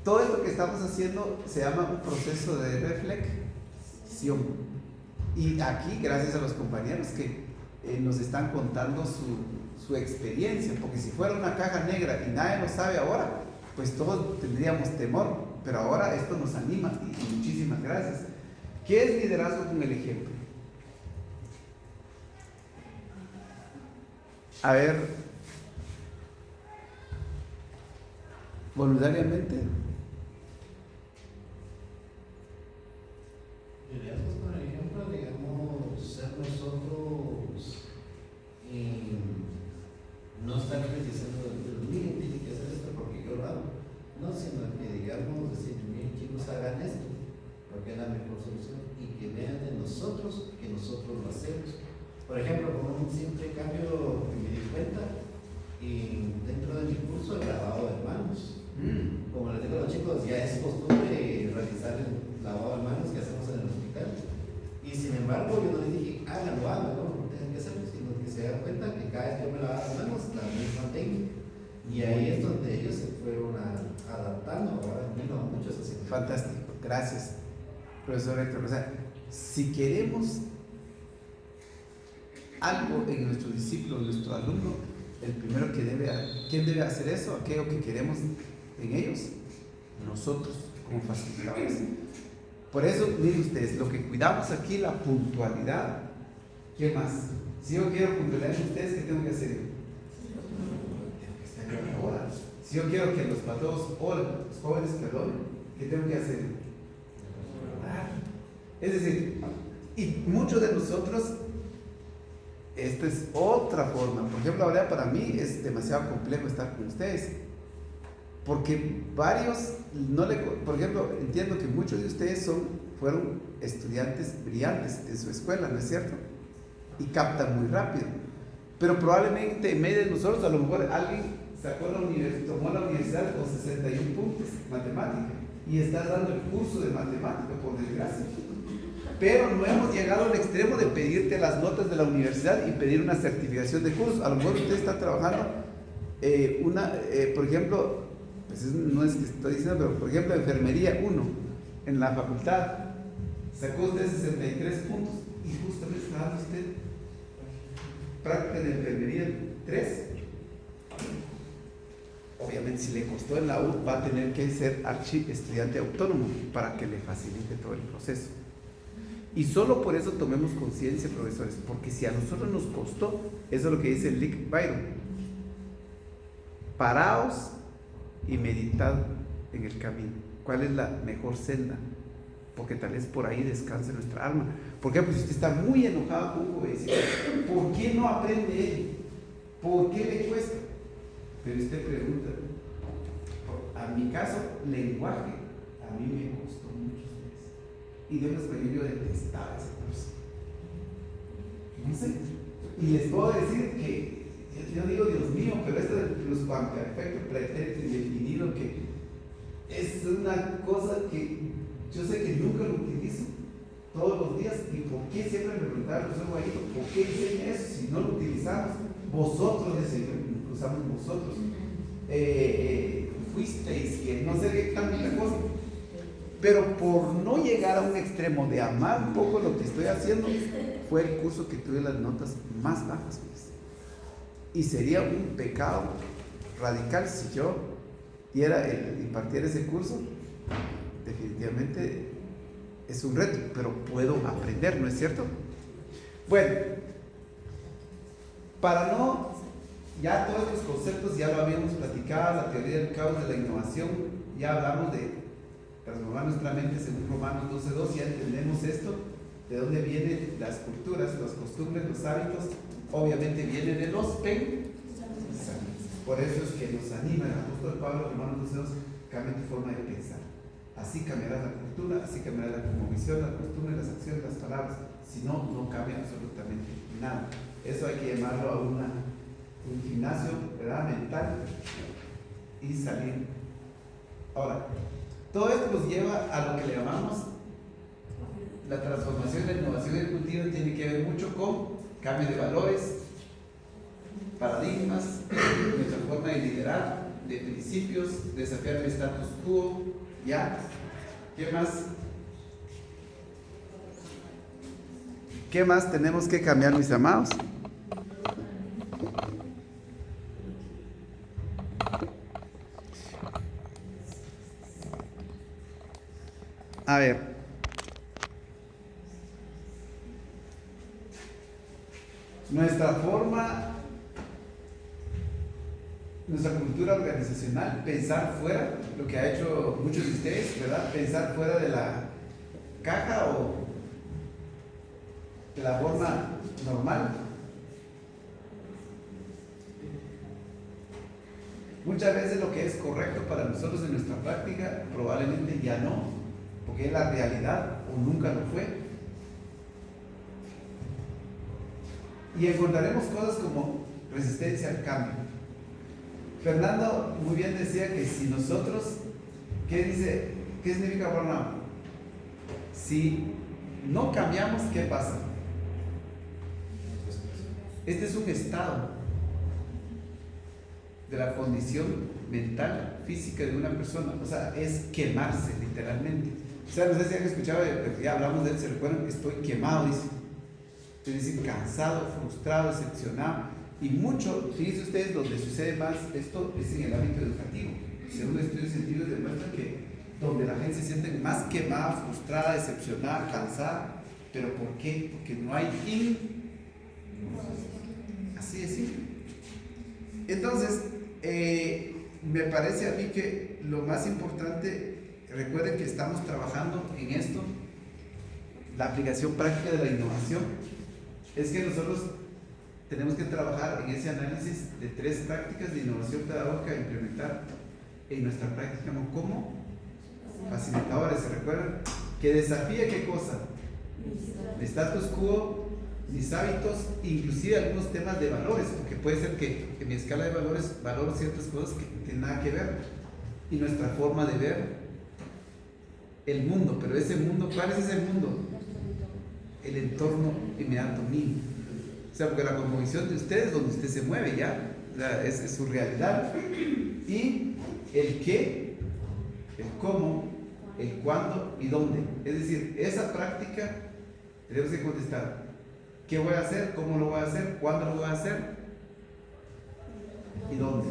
Todo esto que estamos haciendo se llama un proceso de reflexión. Y aquí, gracias a los compañeros que nos están contando su experiencia, porque si fuera una caja negra y nadie lo sabe ahora, pues todos tendríamos temor, pero ahora esto nos anima y muchísimas gracias. ¿Qué es liderazgo con el ejemplo? A ver, voluntariamente. Liderazgo con el ejemplo, digamos, ser nosotros y no estar criticando, miren, tiene que hacer esto porque yo lo hago, no, sino que digamos, decir, miren, chicos, hagan esto, porque es la mejor solución, y que vean de nosotros que nosotros lo hacemos. Por ejemplo, con un simple cambio que me di cuenta, y dentro de mi curso el lavado de manos. Como les digo a los chicos, ya es costumbre realizar el lavado de manos que hacemos en el hospital. Y sin embargo, yo no les dije, háganlo, no tienen que hacerlo, sino que se dan cuenta que cada vez que yo me lavaba las manos, la misma técnica. Y ahí es donde ellos se fueron adaptando, ahora mismo muchos así. Fantástico, gracias, profesor Héctor. O sea, si queremos algo en nuestro discípulo, en nuestro alumno, el primero que ¿quién debe hacer eso? Aquello que queremos en ellos, nosotros como facilitadores. Por eso, miren ustedes, lo que cuidamos aquí, la puntualidad. ¿Qué más? Si yo quiero puntualidad en ustedes, ¿qué tengo que hacer? Tengo que estar aquí a la hora. Si yo quiero que los patos o los jóvenes, perdón, ¿qué tengo que hacer? Es decir, y muchos de nosotros, esta es otra forma. Por ejemplo, ahora para mí es demasiado complejo estar con ustedes, porque varios, por ejemplo, entiendo que muchos de ustedes fueron estudiantes brillantes en su escuela, ¿no es cierto? Y captan muy rápido, pero probablemente en medio de nosotros, a lo mejor alguien tomó la universidad con 61 puntos, matemática, y está dando el curso de matemática, por desgracia. Pero no hemos llegado al extremo de pedirte las notas de la universidad y pedir una certificación de curso. A lo mejor usted está trabajando por ejemplo, pues no es que estoy diciendo, pero por ejemplo, enfermería 1 en la facultad, sacó usted 63 puntos y justamente está dando usted práctica de enfermería 3. Obviamente, si le costó en la U, va a tener que ser estudiante autónomo para que le facilite todo el proceso. Y solo por eso tomemos conciencia, profesores, porque si a nosotros nos costó, eso es lo que dice Rick Byron: paraos y meditad en el camino. ¿Cuál es la mejor senda? Porque tal vez por ahí descanse nuestra alma. ¿Por qué? Pues si usted está muy enojado con un jovencito, ¿por qué no aprende él? ¿Por qué le cuesta? Pero usted pregunta, a mi caso, lenguaje, a mí me costó muchos meses. Y de una yo detestaba ese curso. No sé. Y les puedo decir que, yo digo, Dios mío, pero esto del pluscuamperfecto, pretérito indefinido, que es una cosa que yo sé que nunca lo utilizo todos los días. ¿Y por qué siempre me preguntaron, profesor Guayito, por qué enseña eso si no lo utilizamos? Vosotros, usamos vosotros. Fuisteis, que no sé qué tanta cosa. Pero por no llegar a un extremo de amar un poco lo que estoy haciendo, fue el curso que tuve las notas más bajas, pues. Y sería un pecado radical si yo impartiera ese curso. Definitivamente es un reto, pero puedo aprender, ¿no es cierto? Bueno, para no, ya todos estos conceptos ya lo habíamos platicado, la teoría del caos, de la innovación, ya hablamos de transformar nuestra mente según Romanos 12:2, ya entendemos esto, de dónde vienen las culturas, las costumbres, los hábitos, obviamente vienen de los pensamientos. Por eso es que nos anima el apóstol Pablo, Romanos 12:2, cambia tu forma de pensar. Así cambiará la cultura, así cambiará la cosmovisión, la costumbre, las acciones, las palabras. Si no, no cambia absolutamente nada. Eso hay que llamarlo a un gimnasio, ¿verdad?, mental, y salir. Ahora, todo esto nos lleva a lo que le llamamos la transformación, la innovación y el cultivo. Tiene que ver mucho con cambio de valores, paradigmas, nuestra forma de liderar, de principios, desafiar el status quo. ¿Ya? ¿Qué más? ¿Qué más tenemos que cambiar, mis amados? A ver. Nuestra forma, nuestra cultura organizacional, pensar fuera, lo que ha hecho muchos de ustedes, ¿verdad? Pensar fuera de la caja o de la forma normal. Muchas veces lo que es correcto para nosotros en nuestra práctica probablemente ya no, porque es la realidad o nunca lo fue. Y encontraremos cosas como resistencia al cambio. Fernando muy bien decía que si nosotros, ¿qué significa burnout? Si no cambiamos, ¿qué pasa? Este es un estado de la condición mental, física de una persona, o sea, es quemarse literalmente. O sea, no sé si han escuchado, ya hablamos de él, se recuerdan, estoy quemado, dice. Es decir, cansado, frustrado, decepcionado. Y mucho, fíjense ustedes, donde sucede más esto es en el ámbito educativo. Según estudios científicos demuestran que donde la gente se siente más quemada, frustrada, decepcionada, cansada. ¿Pero por qué? Porque no hay así es simple. Entonces, me parece a mí que lo más importante, recuerden que estamos trabajando en esto, la aplicación práctica de la innovación, es que nosotros tenemos que trabajar en ese análisis de 3 prácticas de innovación pedagógica a implementar en nuestra práctica como facilitadores. ¿Se recuerdan? Que desafía ¿qué cosa? El status quo, mis hábitos, inclusive algunos temas de valores, porque puede ser que en mi escala de valores valoro ciertas cosas que no tienen nada que ver, y nuestra forma de ver el mundo. Pero ese mundo, ¿cuál es ese mundo? El entorno inmediato mío. O sea, porque la cosmovisión de ustedes es donde usted se mueve ya, o sea, es su realidad. Y el qué, el cómo, el cuándo y dónde. Es decir, esa práctica tenemos que contestar: ¿qué voy a hacer? ¿Cómo lo voy a hacer? ¿Cuándo lo voy a hacer? ¿Y dónde?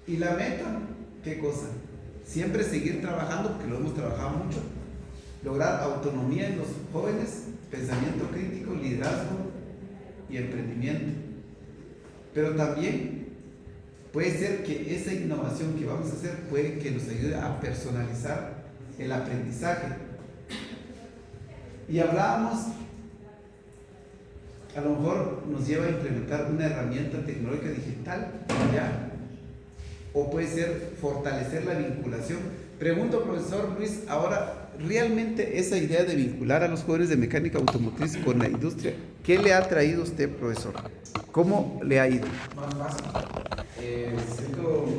Y la meta, ¿qué cosa? Siempre seguir trabajando, porque lo hemos trabajado mucho, lograr autonomía en los jóvenes, pensamiento crítico, liderazgo y emprendimiento. Pero también puede ser que esa innovación que vamos a hacer puede que nos ayude a personalizar el aprendizaje. Y hablábamos, a lo mejor nos lleva a implementar una herramienta tecnológica digital, ¿ya? O puede ser fortalecer la vinculación. Pregunto, profesor Luis, ahora, ¿realmente esa idea de vincular a los jóvenes de mecánica automotriz con la industria, qué le ha traído a usted, profesor? ¿Cómo le ha ido? Más fácil.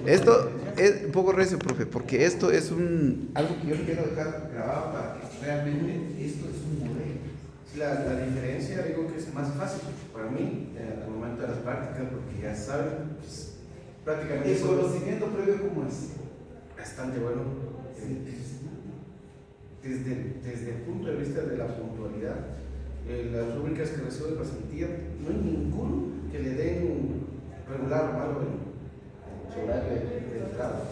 Esto es un poco recio, profe, porque esto es algo que yo le quiero dejar grabado para que realmente esto es un modelo. La diferencia, digo que es más fácil para mí al momento de las prácticas, porque ya saben, pues, prácticamente. ¿El conocimiento previo cómo es? Bastante bueno. Desde el punto de vista de la puntualidad, las rúbricas que recibo de pasantía, no hay ninguno que le den regular o malo en su horario de entrada.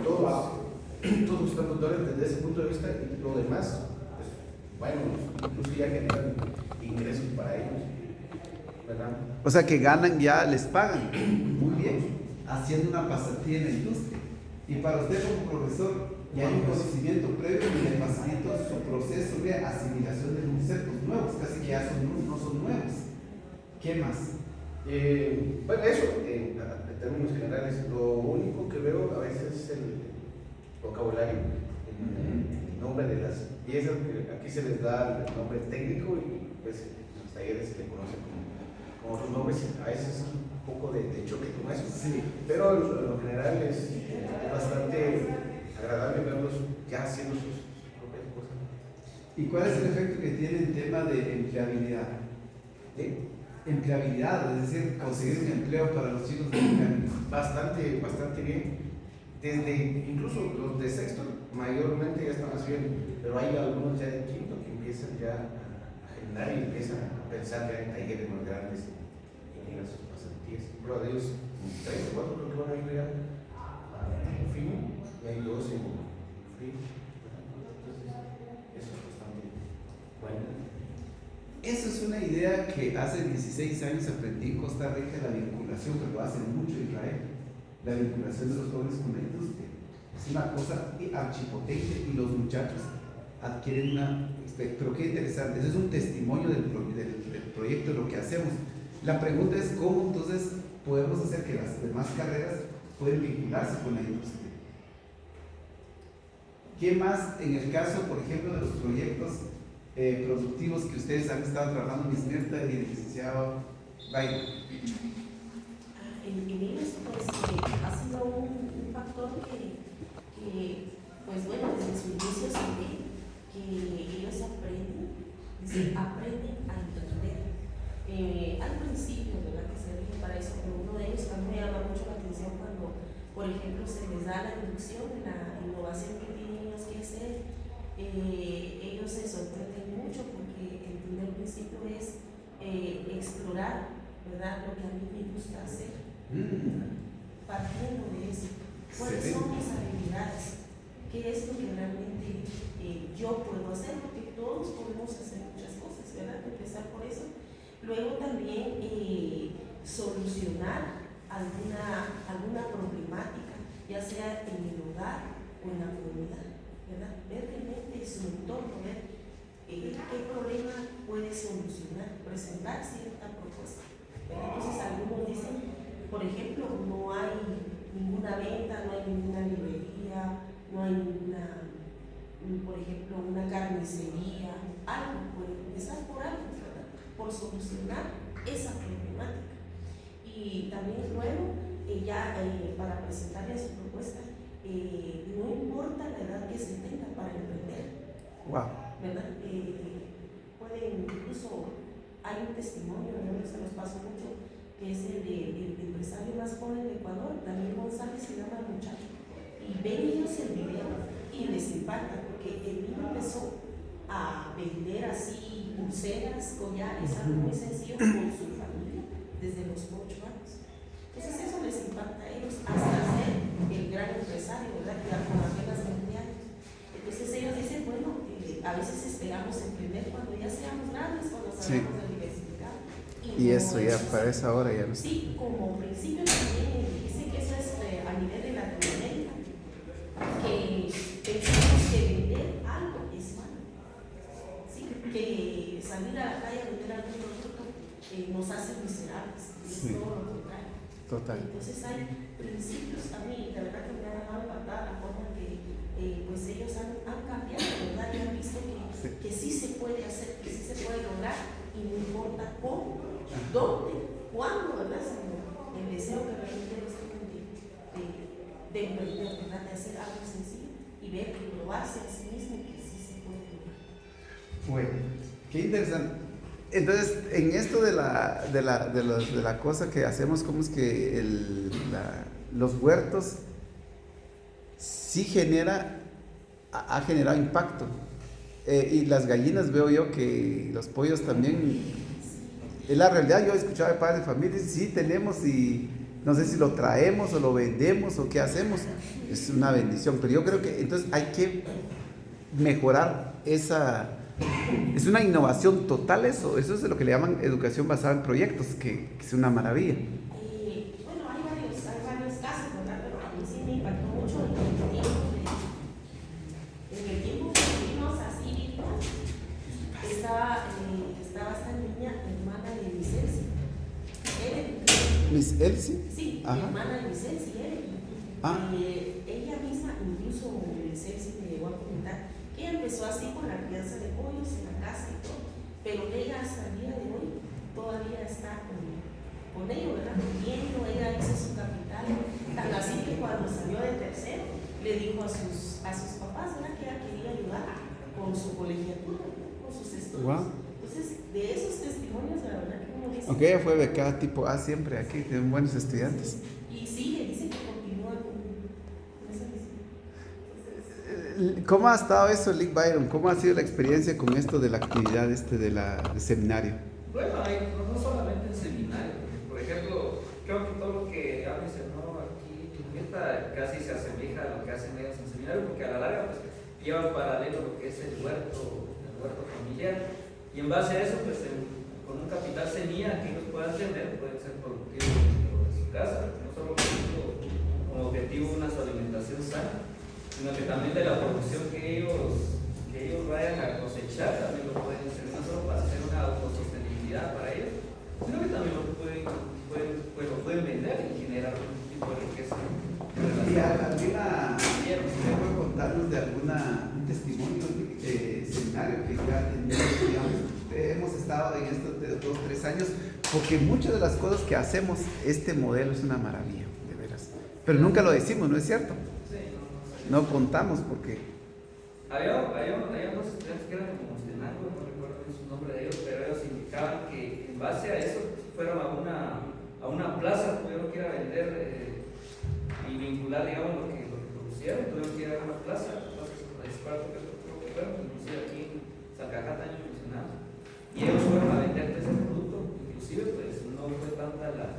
Todos están puntuales desde ese punto de vista, y lo demás bueno, incluso ya generan ingresos para ellos, ¿verdad? O sea que ganan ya, les pagan muy bien, haciendo una pasantía en la industria. Y para usted como profesor, ya hay un conocimiento previo y le facilito su proceso de asimilación de conceptos nuevos, casi que ya no son nuevos. ¿Qué más? Bueno, eso, en términos generales, lo único que veo a veces es el vocabulario, el nombre de las piezas, que aquí se les da el nombre técnico y pues en los talleres se le conoce como otros nombres, a veces un poco de choque con eso, Sí. pero en lo general es bastante agradable verlos ya haciendo sus propias cosas. ¿Y cuál es el efecto que tiene en tema de empleabilidad? ¿Sí? Empleabilidad, es decir, conseguir un empleo para los chicos de mecánica. Bastante bien. Desde incluso los de sexto mayormente ya están haciendo, pero hay algunos ya de quinto que empiezan ya a generar y empiezan a pensar ya en talleres más grandes y en sus pasantías. Uno de ellos, 3 o 4 creo que van a ir ya a fin, y hay 2 en fin. Entonces, eso es bastante bueno. Eso es una idea que hace 16 años aprendí en Costa Rica, la vinculación, que lo hace mucho Israel, la vinculación de los jóvenes con la industria. Es una cosa archipotente y los muchachos adquieren una... Pero qué interesante, ese es un testimonio del proyecto, de lo que hacemos. La pregunta es cómo entonces podemos hacer que las demás carreras puedan vincularse con la industria. ¿Qué más en el caso, por ejemplo, de los proyectos productivos que ustedes han estado trabajando, Miss Mirta y el licenciado Baila? En ellos, pues, ha sido un factor que, pues bueno, desde su inicio se ve que ellos aprenden a entender. Al principio, ¿verdad?, que se rige para eso, pero uno de ellos también me llama mucho la atención cuando, por ejemplo, se les da la inducción de la innovación que tienen ellos que hacer. Ellos se sorprenden mucho porque el primer principio es explorar, ¿verdad?, lo que a mí me gusta hacer. Partiendo de eso, ¿cuáles son mis habilidades? ¿Qué es lo que realmente yo puedo hacer? Porque todos podemos hacer muchas cosas, ¿verdad? Empezar por eso. Luego también solucionar alguna problemática, ya sea en el hogar o en la comunidad, ¿verdad? Ver realmente su entorno, ver qué problema puede solucionar, presentar cierta propuesta, ¿verdad? Entonces algunos dicen, por ejemplo, no hay ninguna venta, no hay ninguna librería, no hay ninguna, por ejemplo, una carnicería, algo, puede empezar por algo, ¿verdad?, por solucionar esa problemática. Y también luego, para presentarle su propuesta, no importa la edad que se tenga para emprender, ¿verdad? Pueden incluso, hay un testimonio, ¿no?, se nos pasó mucho, que es el empresario más joven de Ecuador, Daniel González se llama el muchacho, y ven ellos el video y les impacta, porque el niño empezó a vender así pulseras, collares, algo muy sencillo con su familia desde los 8 años. Entonces eso les impacta a ellos hasta ser el gran empresario, ¿verdad?, que con apenas 20 años. Entonces ellos dicen, bueno, a veces esperamos emprender cuando ya seamos grandes, cuando salgamos del diversificado. Y eso ya para esa hora ya no sé. Sí, como principio también dice que eso es a nivel de Latinoamérica, que pensamos que vender algo es malo, ¿sí?, que salir a la calle a vender algún producto nos hace miserables, y es todo lo contrario. Total. Entonces hay principios, a mí la verdad que me ha dejado impactada la forma que pues ellos han cambiado, ¿verdad?, y han visto que sí se puede hacer, que sí se puede lograr, y no importa cómo, dónde, cuándo, ¿verdad?, sino el deseo que realmente ellos tienen de emprender, ¿verdad?, de hacer algo sencillo y ver que probarse a sí mismo que sí se puede lograr. Bueno, qué interesante. Entonces, en esto de la cosa que hacemos, ¿cómo es que los huertos sí ha generado impacto? Y las gallinas veo yo que los pollos también. En la realidad yo he escuchado de padres de familia, sí tenemos y no sé si lo traemos o lo vendemos o qué hacemos. Es una bendición, pero yo creo que entonces hay que mejorar esa Es una innovación total eso es lo que le llaman educación basada en proyectos, que es una maravilla. Bueno, hay varios casos, ¿verdad? Pero a mí sí me impactó mucho en el tiempo que vivimos así, estaba esta niña, hermana de Miss Elsie. ¿Miss Elsie? Sí, Ajá. hermana de Miss Elsie, ella misma, incluso Miss Elsie me llegó a comentar que ella empezó así con la crianza de pollos en la casa y todo, pero ella hasta el día de hoy todavía está con ellos, ¿verdad? Viviendo, ella hizo su capital, tan así que cuando salió de tercero le dijo a sus papás, ¿verdad? Que ella quería ayudar con su colegiatura, ¿verdad? Con sus estudios. Wow. Entonces, de esos testimonios, la verdad que uno dice... Aunque ella fue becada tipo A siempre aquí, tienen buenos estudiantes. Y sigue, dice que continúa con esa visión. ¿Cómo ha estado eso, Lick Byron? ¿Cómo ha sido la experiencia con esto de la actividad del seminario? Bueno, no solamente el seminario, por ejemplo, creo que todo lo que ha mencionado aquí Julieta casi se asemeja a lo que hacen ellos en el seminario, porque a la larga pues lleva en paralelo lo que es el huerto familiar, y en base a eso pues con un capital semilla que ellos puedan tener, pueden ser productivos dentro de su casa, no solo como objetivo una su alimentación sana, sino que también de la producción que ellos vayan a cosechar, también lo pueden hacer, no solo para hacer una autosostenibilidad para ellos, sino que también lo pueden vender y generar un tipo de riqueza. ¿Puede contarnos de un testimonio seminario que ya hemos estado en estos 2 o 3 años? Porque muchas de las cosas que hacemos, este modelo es una maravilla, de veras. Pero nunca lo decimos, ¿no es cierto? Sí, no contamos porque... Había unos estudiantes que eran como Stenango, no recuerdo su nombre de ellos, pero ellos indicaban que en base a eso fueron a una plaza, tuvieron que ir a vender y vincular, digamos, lo que producieron, tuvieron que ir a una plaza, inclusive aquí en Salcajá, año mencionado, y ellos fueron a vender ese producto, inclusive pues no fue tanta la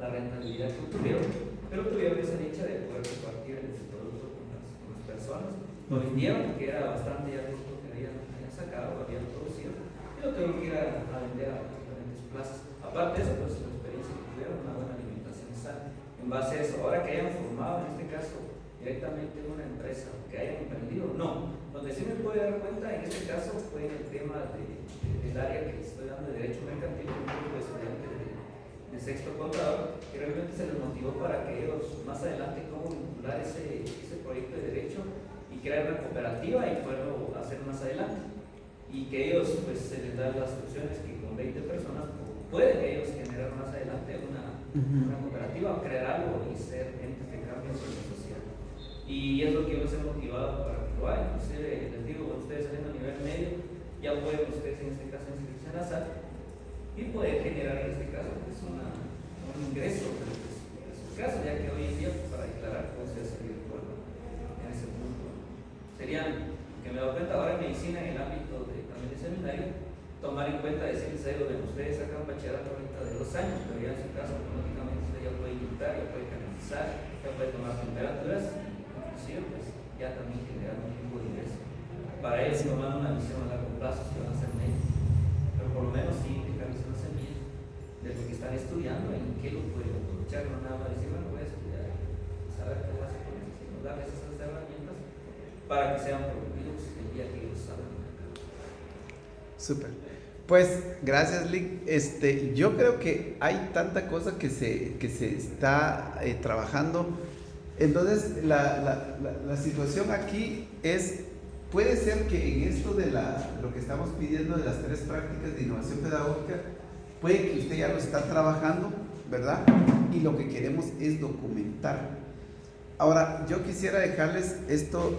rentabilidad que tuvieron, pero tuvieron esa dicha de poder compartir el producto con las personas, lo vendieron, que era bastante ya el producto que habían sacado, habían producido, y lo tuvieron que ir a vender a diferentes plazas. Aparte de eso, pues la experiencia que tuvieron, una buena alimentación sana. En base a eso, ahora que hayan formado, en este caso, directamente en una empresa, que hayan emprendido, no. Donde sí me puedo dar cuenta, en este caso, fue en el tema del área que estoy dando de Derecho Mercantil, un grupo de estudiantes de sexto contador, que realmente se les motivó para que ellos más adelante cómo vincular ese proyecto de derecho y crear una cooperativa y poderlo hacer más adelante. Y que ellos, pues, se les dan las opciones que con 20 personas pueden ellos generar más adelante una cooperativa, crear algo y ser entes de cambio en la sociedad. Y es lo que los he motivado para que lo hagan. Inclusive, les digo, cuando ustedes salen a nivel medio, ya pueden ustedes en este caso inscribirse en la SAT y poder generar en este caso pues, un ingreso de su caso, ya que hoy en día pues, para declarar puede ser virtual en ese punto. Serían, que me he dado cuenta ahora en medicina, en el ámbito también de seminario, tomar en cuenta, decirles a ellos, ustedes sacan un bachillerato ahorita de 2 años, pero ya en su caso automáticamente usted ya puede inyectar, ya puede canalizar, ya puede tomar temperaturas, inclusive pues ya también generar un tipo de ingreso. Para ellos tomar una visión a largo plazo, si van a ser médicos, pero por lo menos sí dejarles una semilla de lo que están estudiando y en qué lo pueden aprovechar, no nada más decir, bueno, voy a estudiar, saber qué voy a hacer con eso, sino darles esas herramientas para que sean productivos el día que ellos saben. Súper. Pues gracias, Lick. Yo creo que hay tanta cosa que se está trabajando. Entonces la situación aquí es, puede ser que en esto de lo que estamos pidiendo de las 3 prácticas de innovación pedagógica, puede que usted ya lo está trabajando, ¿verdad? Y lo que queremos es documentar. Ahora, yo quisiera dejarles esto